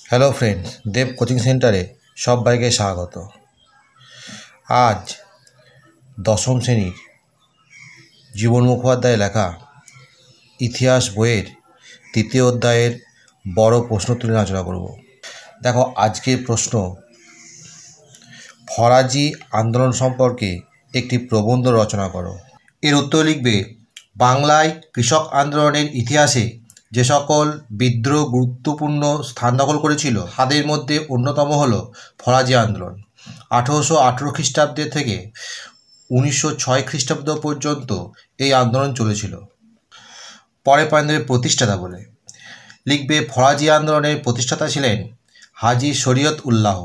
Hello friends, দেব coaching সেন্টারে সবাইকে স্বাগত। আজ দশম শ্রেণীর জীবন মুখোপাধ্যায় লেখা ইতিহাস বইয়ের তৃতীয় অধ্যায়ের বড় প্রশ্ন তুলে আলোচনা করব। দেখো, আজকের প্রশ্ন, ফরাজি আন্দোলন সম্পর্কে একটি প্রবন্ধ রচনা করো। এর উত্তর লিখবে, বাংলায় কৃষক আন্দোলনের ইতিহাসে যে সকল বিদ্রোহ গুরুত্বপূর্ণ স্থান দখল করেছিল তাদের মধ্যে অন্যতম হল ফরাজি আন্দোলন। 1818 খ্রিস্টাব্দে থেকে 1906 খ্রিস্টাব্দ পর্যন্ত এই আন্দোলন চলেছিল। পরে পয়েন্টের প্রতিষ্ঠাতা বলে লিখবে, ফরাজি আন্দোলনের প্রতিষ্ঠাতা ছিলেন হাজী শরীয়ত উল্লাহ।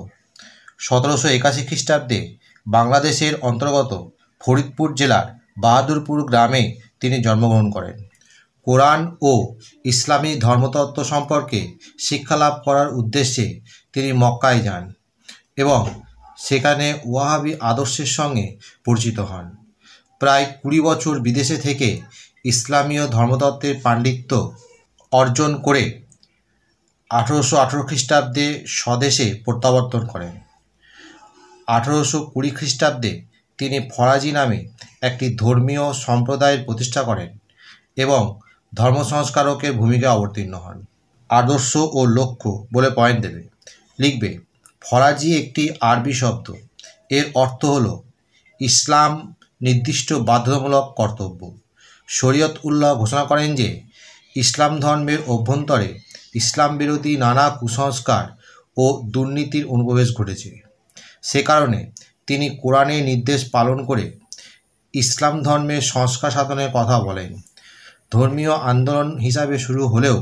1781 খ্রিস্টাব্দে বাংলাদেশের অন্তর্গত ফরিদপুর জেলার বাহাদুরপুর গ্রামে তিনি জন্মগ্রহণ করেন। কোরআন ও ইসলামী ধর্মতত্ত্ব সম্পর্কে শিক্ষালাভ করার উদ্দেশ্যে তিনি মক্কায় যান এবং সেখানে ওয়াহাবি আদর্শের সঙ্গে পরিচিত হন। প্রায় 20 বছর বিদেশে থেকে ইসলামীয় ধর্মতত্ত্বের পাণ্ডিত্য অর্জন করে 1818 খ্রিস্টাব্দে স্বদেশে প্রত্যাবর্তন করেন। 1820 খ্রিস্টাব্দে তিনি ফরাজি নামে একটি ধর্মীয় সম্প্রদায়ের প্রতিষ্ঠা করেন এবং ধর্ম সংস্কারকের ভূমিকায় অবতীর্ণ হন। আদর্শ ও লক্ষ্য বলে পয়েন্ট দেবে লিখবে, ফরাজি একটি আরবি শব্দ। এর অর্থ হল ইসলাম নির্দিষ্ট বাধ্যতামূলক কর্তব্য। শরীয়ত উল্লাহ ঘোষণা করেন যে ইসলাম ধর্মের অভ্যন্তরে ইসলাম বিরোধী নানা কুসংস্কার ও দুর্নীতির অনুপ্রবেশ ঘটেছে। সে কারণে তিনি কোরআনের নির্দেশ পালন করে ইসলাম ধর্মের সংস্কার সাধনের কথা বলেন। ধর্মীয় আন্দোলন হিসাবে শুরু হলেও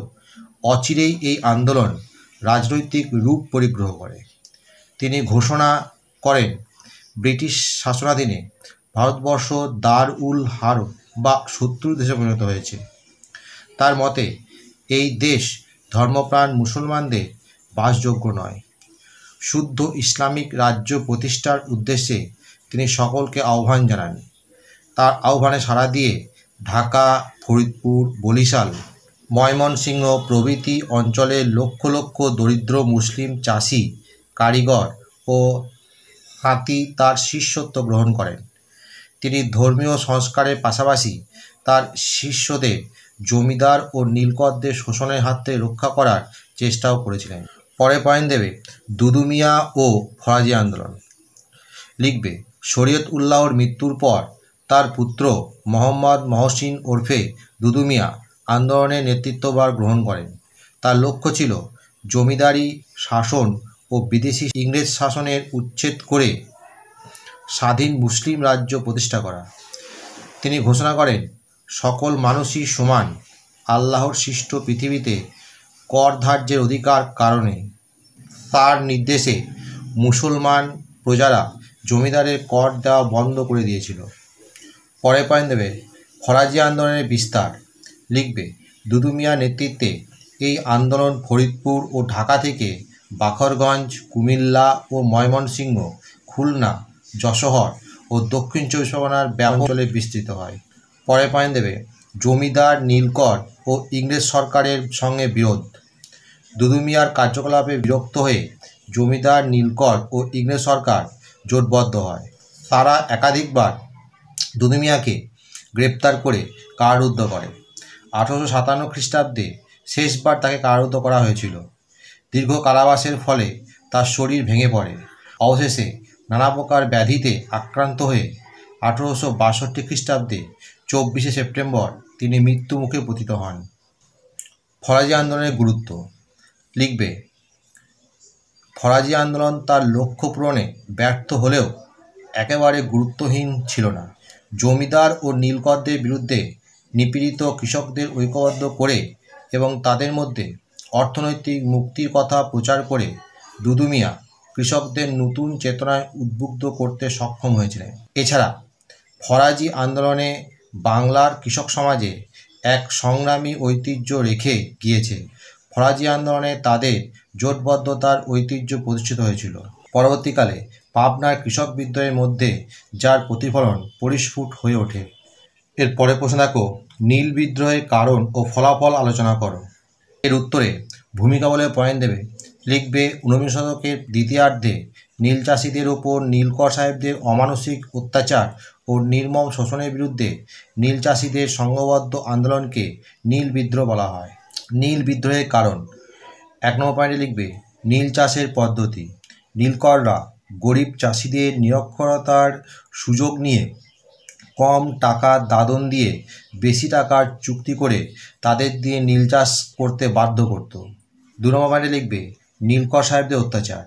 অচিরেই এই আন্দোলন রাজনৈতিক রূপ পরিগ্রহ করে। তিনি ঘোষণা করেন, ব্রিটিশ শাসনাধীনে ভারতবর্ষ দার উল হারব বা শত্রু দেশে পরিণত হয়েছে। তার মতে এই দেশ ধর্মপ্রাণ মুসলমানদের বাসযোগ্য নয়। শুদ্ধ ইসলামিক রাজ্য প্রতিষ্ঠার উদ্দেশ্যে তিনি সকলকে আহ্বান জানান। তার আহ্বানে সাড়া দিয়ে ঢাকা, ফরিদপুর, বরিশাল, ময়মনসিংহ প্রভৃতি অঞ্চলের লক্ষ লক্ষ দরিদ্র মুসলিম চাষি, কারিগর ও হাতি তার শিষ্যত্ব গ্রহণ করেন। তিনি ধর্মীয় সংস্কারের পাশাপাশি তার শিষ্যদের জমিদার ও নীলকরদের শোষণের হাত থেকে রক্ষা করার চেষ্টাও করেছিলেন। পরে পয়েন্ট দেবে, দুদু মিয়া ও ফরাজি আন্দোলন লিখবে, শরীয়ত উল্লাহর মৃত্যুর পর তার পুত্র মোহাম্মদ মহসিন ওরফে দুদু মিয়া আন্দোলনের নেতৃত্বভার গ্রহণ করেন। তার লক্ষ্য ছিল জমিদারি শাসন ও বিদেশি ইংরেজ শাসনের উচ্ছেদ করে স্বাধীন মুসলিম রাজ্য প্রতিষ্ঠা করা। তিনি ঘোষণা করেন, সকল মানুষই সমান আল্লাহর সৃষ্ট পৃথিবীতে কর ধার্যের অধিকার কারণে। তার নির্দেশে মুসলমান প্রজারা জমিদারের কর দেওয়া বন্ধ করে দিয়েছিল। পরে পয়েন্ট দেবে, ফরাজি আন্দোলনের বিস্তার লিখবে, দুদু মিয়ার নেতৃত্বে এই আন্দোলন ফরিদপুর ও ঢাকা থেকে বাখরগঞ্জ, কুমিল্লা ও ময়মনসিংহ, খুলনা, যশোহর ও দক্ষিণ চব্বিশ পরগনার ব্যাপক অঞ্চলে বিস্তৃত হয়। পরে পয়েন্ট দেবে, জমিদার, নীলকর ও ইংরেজ সরকারের সঙ্গে বিরোধ। দুদু মিয়ার কার্যকলাপে বিরক্ত হয়ে জমিদার, নীলকর ও ইংরেজ সরকার জোটবদ্ধ হয়। তারা একাধিকবার দুদু মিয়াকে গ্রেপ্তার করে কারারুদ্ধ করে। 1857 খ্রিস্টাব্দে শেষবার তাকে কারারুদ্ধ করা হয়েছিল। দীর্ঘ কারাবাসের ফলে তার শরীর ভেঙে পড়ে। অবশেষে নানা প্রকার ব্যাধিতে আক্রান্ত হয়ে 1862 খ্রিস্টাব্দে 24শে সেপ্টেম্বর তিনি মৃত্যুমুখে পতিত হন। ফরাজি আন্দোলনের গুরুত্ব লিখবে, ফরাজি আন্দোলন তার লক্ষ্য পূরণে ব্যর্থ হলেও একেবারে গুরুত্বহীন ছিল না। জমিদার ও নীলকরদের বিরুদ্ধে নিপীড়িত কৃষকদের ঐক্যবদ্ধ করে এবং তাদের মধ্যে অর্থনৈতিক মুক্তির কথা প্রচার করে দুদু মিয়া কৃষকদের নতুন চেতনায় উদ্বুদ্ধ করতে সক্ষম হয়েছিলেন। এছাড়া ফরাজি আন্দোলনে বাংলার কৃষক সমাজে এক সংগ্রামী ঐতিহ্য রেখে গিয়েছে। ফরাজি আন্দোলনে তাদের জোটবদ্ধতার ঐতিহ্য প্রতিষ্ঠিত হয়েছিল। পরবর্তীকালে পাবনার কৃষক বিদ্রোহের মধ্যে যার প্রতিফলন পরিস্ফুট হয়ে ওঠে। এর পরে প্রশ্ন দেখো, নীল বিদ্রোহের কারণ ও ফলাফল আলোচনা করো। এর উত্তরে ভূমিকা বলে পয়েন্ট দেবে, লিখবে 19 শতকের দ্বিতীয়ার্ধে নীল চাষিদের ওপর নীলকর সাহেবদের অমানসিক অত্যাচার ও নির্মম শোষণের বিরুদ্ধে নীল চাষিদের সংঘবদ্ধ আন্দোলনকে নীল বিদ্রোহ বলা হয়। নীল বিদ্রোহের কারণ 1 নম্বর পয়েন্টে লিখবে নীল চাষের পদ্ধতি। নীলকররা গরিব চাষিদের নিরক্ষরতার সুযোগ নিয়ে কম টাকা দাদন দিয়ে বেশি টাকার চুক্তি করে তাদের দিয়ে নীল চাষ করতে বাধ্য করত। 2 নম্বর পয়েন্টে লিখবে নীলকর সাহেবদের অত্যাচার।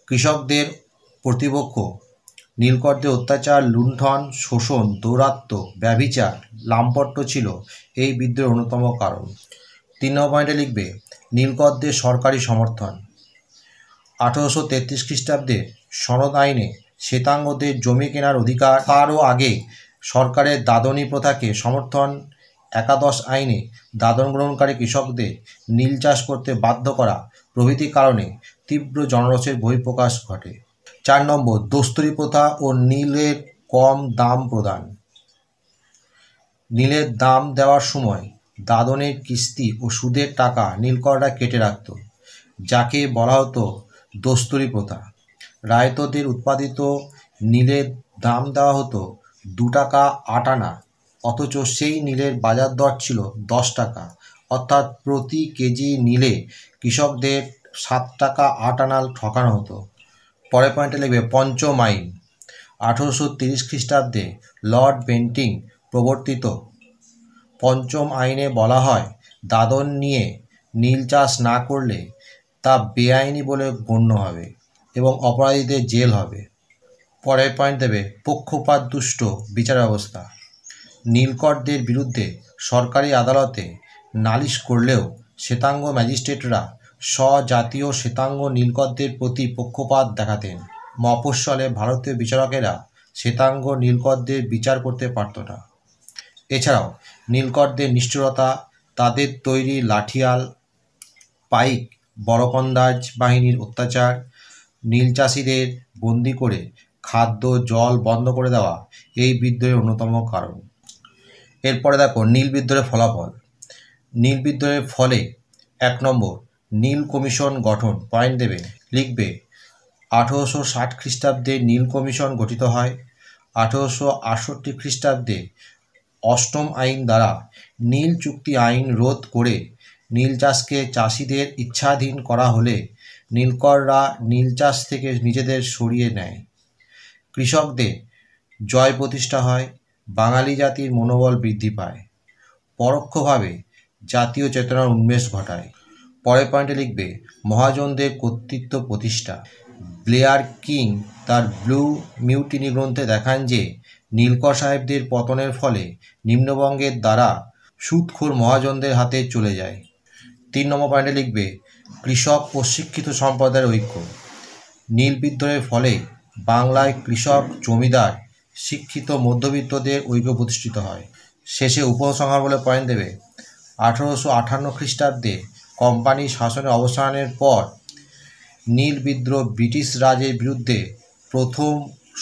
কৃষকদের প্রতিপক্ষ নীলকরদের অত্যাচার, লুণ্ঠন, শোষণ, দৌরাত্ম্য, ব্যভিচার, লাম্পট্য ছিল এই বিদ্রোহের অন্যতম কারণ। 3 নম্বর পয়েন্টে লিখবে নীলকরদের সরকারি সমর্থন। 1833 খ্রিস্টাব্দে সনদ আইনে শ্বেতাঙ্গদের জমি কেনার অধিকার, তারও আগে সরকারের দাদনী প্রথাকে সমর্থন, একাদশ আইনে দাদন গ্রহণকারী কৃষকদের নীল চাষ করতে বাধ্য করা প্রভৃতি কারণে তীব্র জনরোষের বহিঃপ্রকাশ ঘটে। 4 নম্বর দস্তুরি প্রথা ও নীলের কম দাম প্রদান। নীলের দাম দেওয়ার সময় দাদনের কিস্তি ও সুদের টাকা নীলকররা কেটে রাখত, যাকে বলা হতো দস্তুরি প্রথা। রায়তদের উৎপাদিত নীলের দাম দেওয়া হতো 2 টাকা 8 আনা, অথচ সেই নীলের বাজার দর ছিল 10 টাকা, অর্থাৎ প্রতি কেজি নীলে কৃষকদের 7 টাকা 8 আনা ঠকানো হতো। পরের পয়েন্টে লিখবে পঞ্চম আইন। 1830 খ্রিস্টাব্দে লর্ড বেন্টিং প্রবর্তিত পঞ্চম আইনে বলা হয় দাদন নিয়ে নীল চাষ না করলে তা বেআইনি বলে গণ্য হবে এবং অপরাধীদের জেল হবে। পরের পয়েন্ট দেবে পক্ষপাতদুষ্ট বিচার ব্যবস্থা। নীলকরদের বিরুদ্ধে সরকারি আদালতে নালিশ করলেও শ্বেতাঙ্গ ম্যাজিস্ট্রেটরা স্বজাতীয় শ্বেতাঙ্গ নীলকরদের প্রতি পক্ষপাত দেখাতেন। মফস্বলে ভারতীয় বিচারকেরা শ্বেতাঙ্গ নীলকরদের বিচার করতে পারত না। এছাড়াও নীলকরদের নিষ্ঠুরতা, তাদের তৈরি লাঠিয়াল, পাইক, বড়কন্দাজ বাহিনীর অত্যাচার, নীল চাষিদের বন্দি করে খাদ্য জল বন্ধ করে দেওয়া এই বিদ্রোহের অন্যতম কারণ। এরপরে দেখো নীল বিদ্রোহের ফলাফল। নীল বিদ্রোহের ফলে 1 নম্বর নীল কমিশন গঠন। পয়েন্ট দেবে লিখবে 1860 খ্রিস্টাব্দে নীল কমিশন গঠিত হয়। 1868 খ্রিস্টাব্দে 8ম আইন দ্বারা নীল চুক্তি আইন রোধ করে নীল চাষকে চাষিদের ইচ্ছাধীন করা হলে নীলকররা নীল চাষ থেকে নিজেদের সরিয়ে নেয়। কৃষকদের জয় প্রতিষ্ঠা হয়, বাঙালি জাতির মনোবল বৃদ্ধি পায়, পরোক্ষভাবে জাতীয় চেতনার উন্মেষ ঘটায়। পরের পয়েন্টে লিখবে মহাজনদের কর্তৃত্ব প্রতিষ্ঠা। ব্লেয়ার কিং তার ব্লু মিউটিনি গ্রন্থে দেখান যে নীলকর সাহেবদের পতনের ফলে নিম্নবঙ্গের দ্বারা সুদখোর মহাজনদের হাতে চলে যায়। 3 নম্বর পয়েন্টে লিখবে কৃষক ও শিক্ষিত সম্প্রদায়ের ঐক্য। নীল বিদ্রোহের ফলে বাংলায় কৃষক, জমিদার, শিক্ষিত মধ্যবিত্তদের ঐক্য প্রতিষ্ঠিত হয়। শেষে উপসংহার বলে পয়েন্ট দেবে 1858 খ্রিস্টাব্দে কোম্পানি শাসনের অবসানের পর নীল বিদ্রোহ ব্রিটিশ রাজের বিরুদ্ধে প্রথম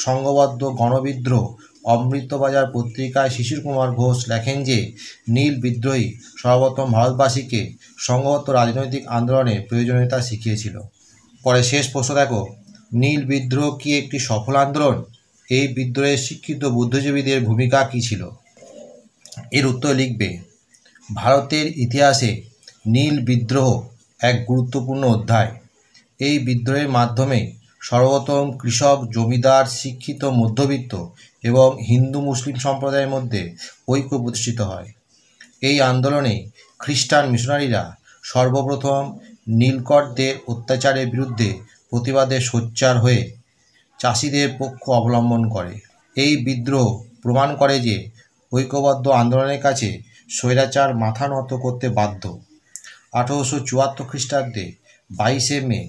সংঘবদ্ধ গণবিদ্রোহ। অমৃতবাজার পত্রিকায় শিশির কুমার ঘোষ লেখেন যে নীল বিদ্রোহী সর্বপ্রথম ভারতবাসীকে সংঘবদ্ধ রাজনৈতিক আন্দোলনের প্রয়োজনীয়তা শিখিয়েছিল। পরে শেষ প্রশ্ন দেখো নীল বিদ্রোহ কি একটি সফল আন্দোলন? এই বিদ্রোহে শিক্ষিত বুদ্ধিজীবীদের ভূমিকা কী ছিল? এর উত্তর লিখবে ভারতের ইতিহাসে নীল বিদ্রোহ এক গুরুত্বপূর্ণ অধ্যায়। এই বিদ্রোহের মাধ্যমে সর্বপ্রথম কৃষক, জমিদার, শিক্ষিত মধ্যবিত্ত এবং হিন্দু মুসলিম সম্প্রদায়ের মধ্যে ঐক্য প্রতিষ্ঠিত হয়। এই আন্দোলনে খ্রিস্টান মিশনারিরা সর্বপ্রথম নীলকরদের অত্যাচারের বিরুদ্ধে প্রতিবাদে সোচ্চার হয়ে চাষিদের পক্ষ অবলম্বন করে। এই বিদ্রোহ প্রমাণ করে যে ঐক্যবদ্ধ আন্দোলনের কাছে স্বৈরাচার মাথা নত করতে বাধ্য। 1874 খ্রিস্টাব্দে 22শে মে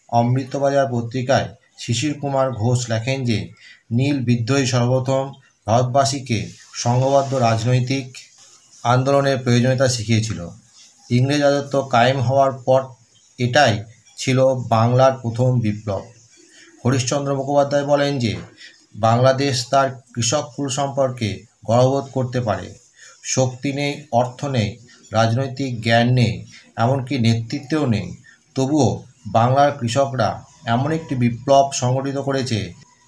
অমৃতবাজার পত্রিকায় শিশির কুমার ঘোষ লেখেন যে নীল বিদ্রোহী সর্বপ্রথম ভারতবাসীকে সংঘবদ্ধ রাজনৈতিক আন্দোলনের প্রয়োজনীয়তা শিখিয়েছিল। ইংরেজ রাজত্ব কায়েম হওয়ার পর এটাই ছিল বাংলার প্রথম বিপ্লব। হরিশ্চন্দ্র মুখোপাধ্যায় বলেন যে বাংলাদেশ তার কৃষককুল সম্পর্কে গর্ববোধ করতে পারে। শক্তি নেই, অর্থ নেই, রাজনৈতিক জ্ঞান নেই, এমনকি নেতৃত্বেও নেই, তবুও বাংলার কৃষকরা এমন একটি বিপ্লব সংগঠিত করেছে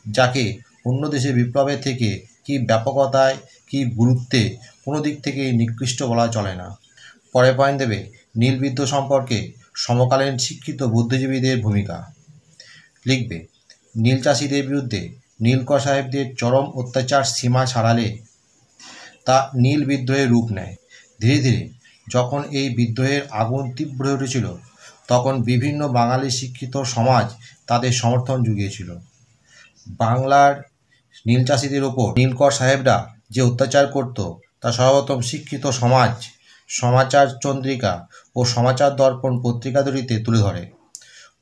যাকে অন্য দেশের বিপ্লবের থেকে কি ব্যাপকতায় কি গুরুত্বে কোনো দিক থেকেই নিকৃষ্ট বলা চলে না। পরে পয়েন্ট দেবে নীল বিদ্রোহ সম্পর্কে সমকালীন শিক্ষিত বুদ্ধিজীবীদের ভূমিকা। লিখবে নীল চাষিদের বিরুদ্ধে নীলকর সাহেবদের চরম অত্যাচার সীমা ছাড়ালে তা নীল বিদ্রোহের রূপ নেয়। ধীরে ধীরে যখন এই বিদ্রোহের আগুন তীব্র হয়ে উঠেছিল তখন বিভিন্ন বাঙালি শিক্ষিত সমাজ তাদের সমর্থন জুগিয়েছিল। বাংলার নীল চাষিদের ওপর নীলকর সাহেবরা যে অত্যাচার করত তা সর্বপ্রথম শিক্ষিত সমাজ সমাচার চন্দ্রিকা ও সমাচার দর্পণ পত্রিকা দুটিতে তুলে ধরে।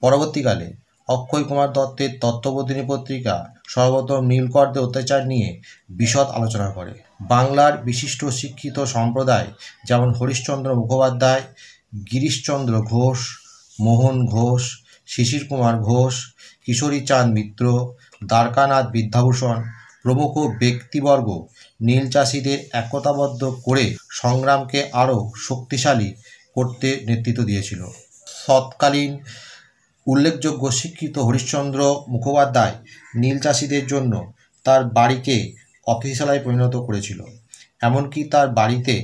পরবর্তীকালে অক্ষয় কুমার দত্তের তত্ত্ববোধিনী পত্রিকা সর্বপ্রথম নীলকরদের অত্যাচার নিয়ে বিশদ আলোচনা করে। বাংলার বিশিষ্ট শিক্ষিত সম্প্রদায় যেমন হরিশ্চন্দ্র মুখোপাধ্যায়, গিরিশচন্দ্র ঘোষ, মোহন ঘোষ, শিশির কুমার ঘোষ, কিশোরী চাঁদ মিত্র, দ্বারকানাথ বিদ্যাভূষণ প্রমুখ ব্যক্তিবর্গ নীল চাষিদের একতাবদ্ধ করে সংগ্রামকে আরও শক্তিশালী করতে নেতৃত্ব দিয়েছিল। তৎকালীন উল্লেখযোগ্য শিক্ষিত হরিশ্চন্দ্র মুখোপাধ্যায় নীল চাষিদের জন্য তার বাড়িকে অফিসালায় পরিণত করেছিল। এমনকি তার বাড়িতে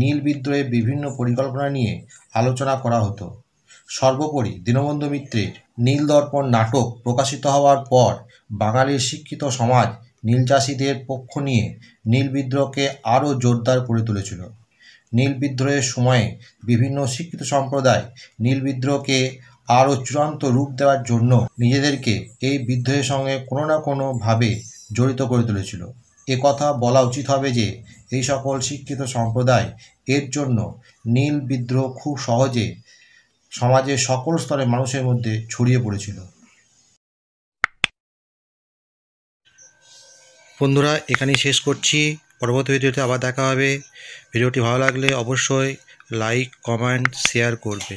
নীল বিদ্রোহের বিভিন্ন পরিকল্পনা নিয়ে আলোচনা করা হতো। সর্বোপরি দীনবন্ধু মিত্রের নীল দর্পণ নাটক প্রকাশিত হওয়ার পর বাঙালির শিক্ষিত সমাজ নীল চাষিদের পক্ষ নিয়ে নীল বিদ্রোহকে আরও জোরদার করে তুলেছিল। নীল বিদ্রোহের সময়ে বিভিন্ন শিক্ষিত সম্প্রদায় নীল বিদ্রোহকে আরও চূড়ান্ত রূপ দেওয়ার জন্য নিজেদেরকে এই বিদ্রোহের সঙ্গে কোনো না কোনোভাবে জড়িত করে তুলেছিল। কথা বলা উচিত হবে যে এই সকল শিক্ষিত সম্প্রদায় এর জন্য নীল বিদ্রোহ খুব সহজে সমাজের সকল স্তরের মানুষের মধ্যে ছড়িয়ে পড়েছিল। বন্ধুরা, এখানেই শেষ করছি। পরবর্তী ভিডিওতে আবার দেখা হবে। ভিডিওটি ভালো লাগলে অবশ্যই লাইক, কমেন্ট, শেয়ার করবে।